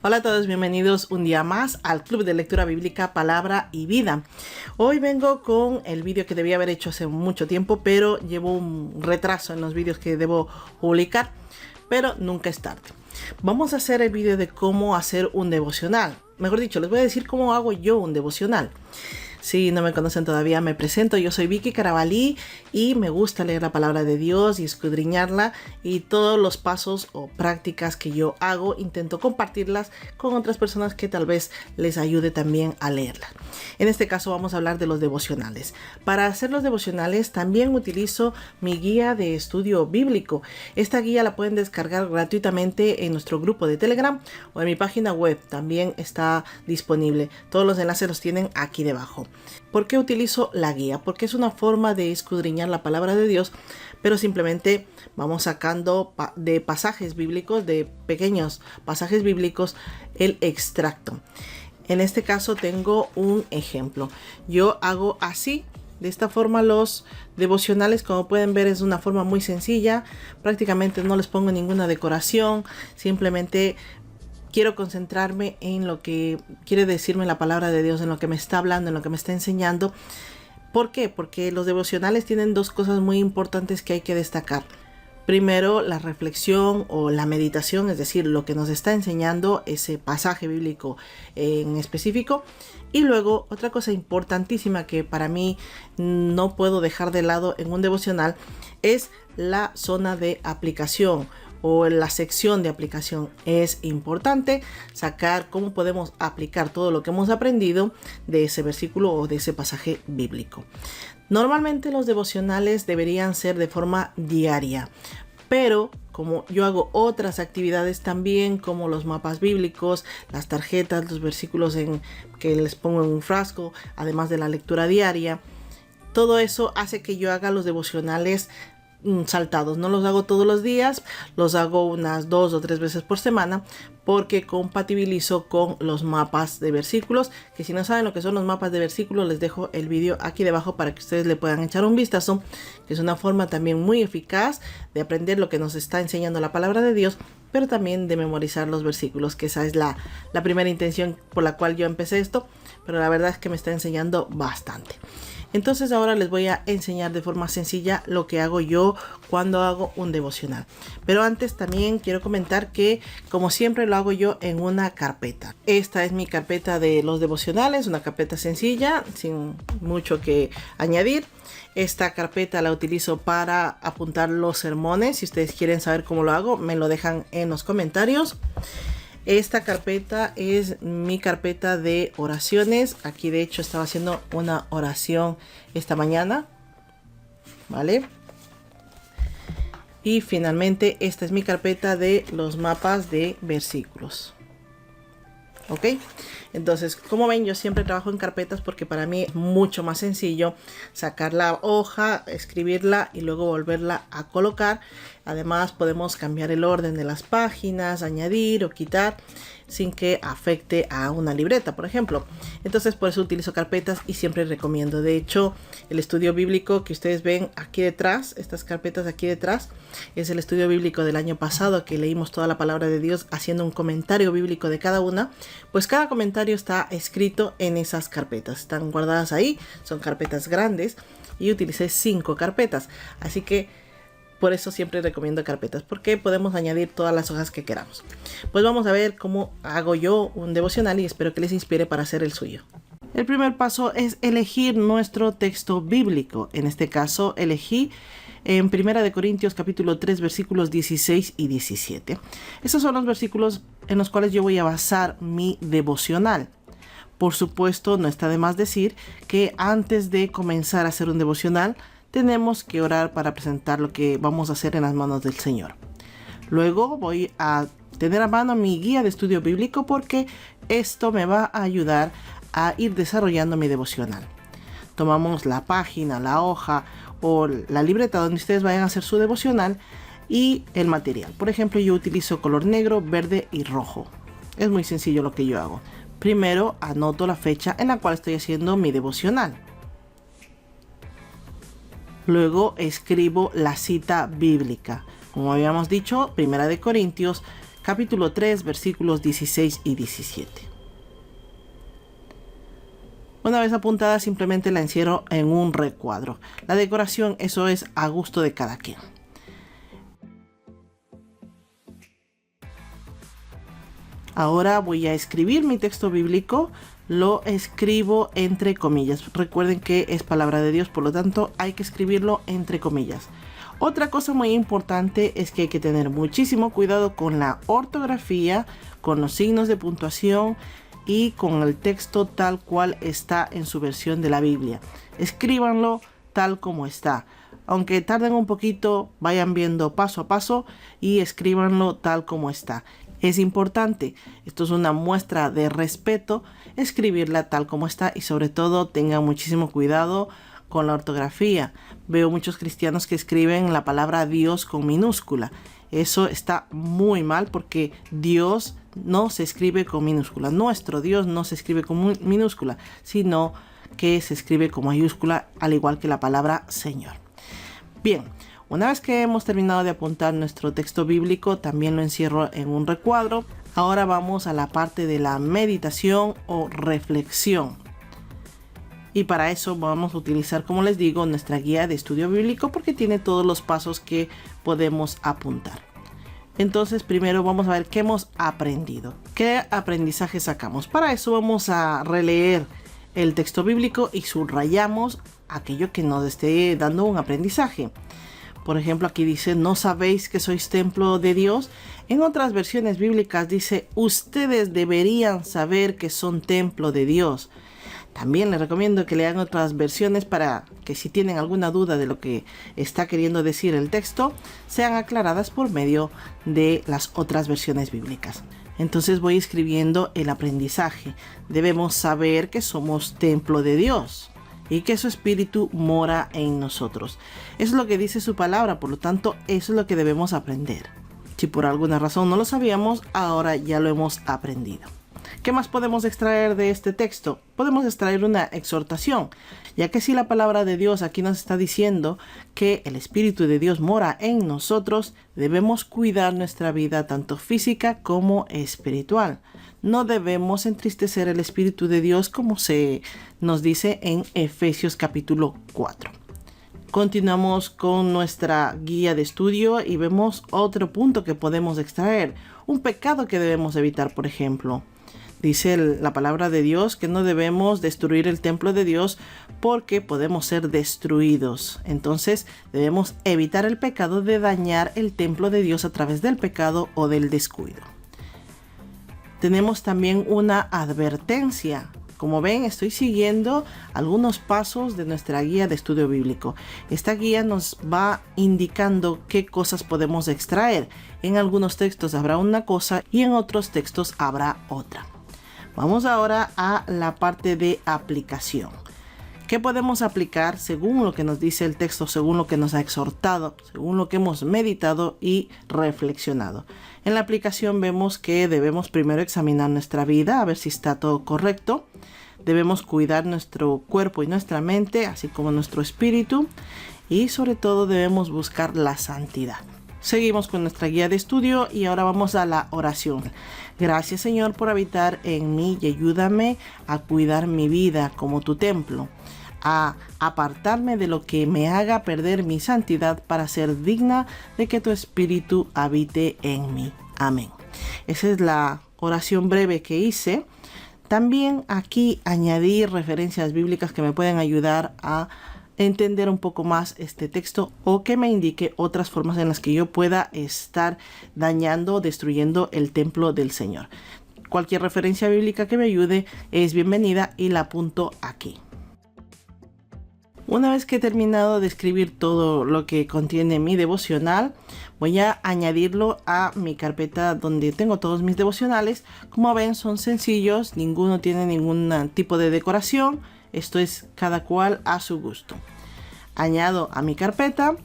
Hola a todos, bienvenidos un día más al Club de Lectura Bíblica Palabra y Vida. Hoy vengo con el vídeo que debía haber hecho hace mucho tiempo, pero llevo un retraso en los vídeos que debo publicar, pero nunca es tarde. Vamos a hacer el vídeo de cómo hacer un devocional. Mejor dicho, les voy a decir cómo hago yo un devocional. Si no me conocen todavía, me presento. Yo soy Vicky Carabalí y me gusta leer la palabra de Dios y escudriñarla, y todos los pasos o prácticas que yo hago intento compartirlas con otras personas que tal vez les ayude también a leerla. En este caso vamos a hablar de los devocionales. Para hacer los devocionales también utilizo mi guía de estudio bíblico. Esta guía la pueden descargar gratuitamente en nuestro grupo de Telegram o en mi página web. También está disponible. Todos los enlaces los tienen aquí debajo. ¿Por qué utilizo la guía? Porque es una forma de escudriñar la palabra de Dios, pero simplemente vamos sacando de pasajes bíblicos, de pequeños pasajes bíblicos, el extracto. En este caso tengo un ejemplo. Yo hago así, de esta forma, los devocionales. Como pueden ver, es una forma muy sencilla. Prácticamente no les pongo ninguna decoración, simplemente quiero concentrarme en lo que quiere decirme la palabra de Dios, en lo que me está hablando, en lo que me está enseñando. ¿Por qué? Porque los devocionales tienen dos cosas muy importantes que hay que destacar. Primero, la reflexión o la meditación, es decir, lo que nos está enseñando ese pasaje bíblico en específico. Y luego, otra cosa importantísima que para mí no puedo dejar de lado en un devocional es la zona de aplicación o en la sección de aplicación. Es importante sacar cómo podemos aplicar todo lo que hemos aprendido de ese versículo o de ese pasaje bíblico. Normalmente los devocionales deberían ser de forma diaria, pero como yo hago otras actividades también, como los mapas bíblicos, las tarjetas, los versículos que les pongo en un frasco, además de la lectura diaria, todo eso hace que yo haga los devocionales saltados. No los hago todos los días, los hago unas 2 o 3 veces por semana, porque compatibilizo con los mapas de versículos, que si no saben lo que son los mapas de versículos, les dejo el vídeo aquí debajo para que ustedes le puedan echar un vistazo, que es una forma también muy eficaz de aprender lo que nos está enseñando la palabra de Dios, pero también de memorizar los versículos, que esa es la primera intención por la cual yo empecé esto, pero la verdad es que me está enseñando bastante. Entonces ahora les voy a enseñar de forma sencilla lo que hago yo cuando hago un devocional. Pero antes también quiero comentar que, como siempre, lo hago yo en una carpeta. Esta es mi carpeta de los devocionales, una carpeta sencilla, sin mucho que añadir. Esta carpeta la utilizo para apuntar los sermones. Si ustedes quieren saber cómo lo hago, me lo dejan en los comentarios. Esta carpeta es mi carpeta de oraciones. Aquí de hecho estaba haciendo una oración esta mañana, ¿vale? Y finalmente esta es mi carpeta de los mapas de versículos. ¿Ok? Entonces, como ven, yo siempre trabajo en carpetas porque para mí es mucho más sencillo sacar la hoja, escribirla y luego volverla a colocar. Además, podemos cambiar el orden de las páginas, añadir o quitar sin que afecte a una libreta, por ejemplo. Entonces, por eso utilizo carpetas y siempre recomiendo. De hecho, el estudio bíblico que ustedes ven aquí detrás, estas carpetas de aquí detrás, es el estudio bíblico del año pasado, que leímos toda la palabra de Dios haciendo un comentario bíblico de cada una. Pues cada comentario está escrito en esas carpetas, están guardadas ahí, son carpetas grandes y utilicé 5 carpetas, así que por eso siempre recomiendo carpetas, porque podemos añadir todas las hojas que queramos. Pues vamos a ver cómo hago yo un devocional y espero que les inspire para hacer el suyo. El primer paso es elegir nuestro texto bíblico. En este caso elegí en 1 Corintios capítulo 3 versículos 16 y 17. Esos son los versículos en los cuales yo voy a basar mi devocional. Por supuesto, no está de más decir que antes de comenzar a hacer un devocional, tenemos que orar para presentar lo que vamos a hacer en las manos del Señor. Luego voy a tener a mano mi guía de estudio bíblico, porque esto me va a ayudar a ir desarrollando mi devocional. Tomamos la página, la hoja o la libreta donde ustedes vayan a hacer su devocional y el material. Por ejemplo, yo utilizo color negro, verde y rojo. Es muy sencillo lo que yo hago. Primero anoto la fecha en la cual estoy haciendo mi devocional. Luego escribo la cita bíblica. Como habíamos dicho, 1 Corintios, capítulo 3, versículos 16 y 17. Una vez apuntada, simplemente la encierro en un recuadro. La decoración, eso es a gusto de cada quien. Ahora voy a escribir mi texto bíblico. Lo escribo entre comillas. Recuerden que es palabra de Dios, por lo tanto hay que escribirlo entre comillas. Otra cosa muy importante es que hay que tener muchísimo cuidado con la ortografía, con los signos de puntuación y con el texto tal cual está en su versión de la Biblia. Escríbanlo tal como está. Aunque tarden un poquito, vayan viendo paso a paso y escríbanlo tal como está. Es importante, esto es una muestra de respeto, escribirla tal como está y sobre todo tengan muchísimo cuidado con la ortografía. Veo muchos cristianos que escriben la palabra Dios con minúscula. Eso está muy mal porque Dios no se escribe con minúscula. Nuestro Dios no se escribe con minúscula, sino que se escribe con mayúscula, al igual que la palabra Señor. Bien. Una vez que hemos terminado de apuntar nuestro texto bíblico, también lo encierro en un recuadro. Ahora vamos a la parte de la meditación o reflexión. Y para eso vamos a utilizar, como les digo, nuestra guía de estudio bíblico porque tiene todos los pasos que podemos apuntar. Entonces, primero vamos a ver qué hemos aprendido. ¿Qué aprendizaje sacamos? Para eso vamos a releer el texto bíblico y subrayamos aquello que nos esté dando un aprendizaje. Por ejemplo, aquí dice, ¿no sabéis que sois templo de Dios? En otras versiones bíblicas dice, ustedes deberían saber que son templo de Dios. También les recomiendo que lean otras versiones para que si tienen alguna duda de lo que está queriendo decir el texto, sean aclaradas por medio de las otras versiones bíblicas. Entonces voy escribiendo el aprendizaje. Debemos saber que somos templo de Dios y que su espíritu mora en nosotros. Eso es lo que dice su palabra, por lo tanto, eso es lo que debemos aprender. Si por alguna razón no lo sabíamos, ahora ya lo hemos aprendido. ¿Qué más podemos extraer de este texto? Podemos extraer una exhortación, ya que si la palabra de Dios aquí nos está diciendo que el Espíritu de Dios mora en nosotros, debemos cuidar nuestra vida tanto física como espiritual. No debemos entristecer el Espíritu de Dios como se nos dice en Efesios capítulo 4. Continuamos con nuestra guía de estudio y vemos otro punto que podemos extraer. Un pecado que debemos evitar, por ejemplo. Dice la palabra de Dios que no debemos destruir el templo de Dios porque podemos ser destruidos. Entonces debemos evitar el pecado de dañar el templo de Dios a través del pecado o del descuido. Tenemos también una advertencia. Como ven, estoy siguiendo algunos pasos de nuestra guía de estudio bíblico. Esta guía nos va indicando qué cosas podemos extraer. En algunos textos habrá una cosa y en otros textos habrá otra. Vamos ahora a la parte de aplicación. ¿Qué podemos aplicar según lo que nos dice el texto, según lo que nos ha exhortado, según lo que hemos meditado y reflexionado? En la aplicación vemos que debemos primero examinar nuestra vida, a ver si está todo correcto. Debemos cuidar nuestro cuerpo y nuestra mente, así como nuestro espíritu. Y sobre todo debemos buscar la santidad. Seguimos con nuestra guía de estudio y ahora vamos a la oración. Gracias, Señor, por habitar en mí y ayúdame a cuidar mi vida como tu templo, a apartarme de lo que me haga perder mi santidad para ser digna de que tu espíritu habite en mí. Amén. Esa es la oración breve que hice. También aquí añadí referencias bíblicas que me pueden ayudar a entender un poco más este texto o que me indique otras formas en las que yo pueda estar dañando o destruyendo el templo del Señor. Cualquier referencia bíblica que me ayude es bienvenida y la apunto aquí. Una vez que he terminado de escribir todo lo que contiene mi devocional, voy a añadirlo a mi carpeta donde tengo todos mis devocionales. Como ven, son sencillos, ninguno tiene ningún tipo de decoración. Esto es cada cual a su gusto. Añado a mi carpeta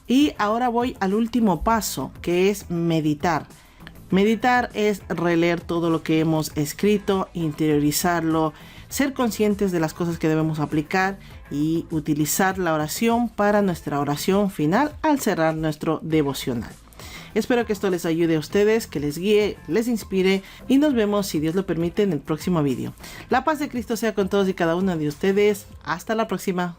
y ahora voy al último paso, que es meditar. Meditar es releer todo lo que hemos escrito, interiorizarlo, ser conscientes de las cosas que debemos aplicar y utilizar la oración para nuestra oración final al cerrar nuestro devocional. Espero que esto les ayude a ustedes, que les guíe, les inspire y nos vemos, si Dios lo permite, en el próximo vídeo. La paz de Cristo sea con todos y cada uno de ustedes. Hasta la próxima.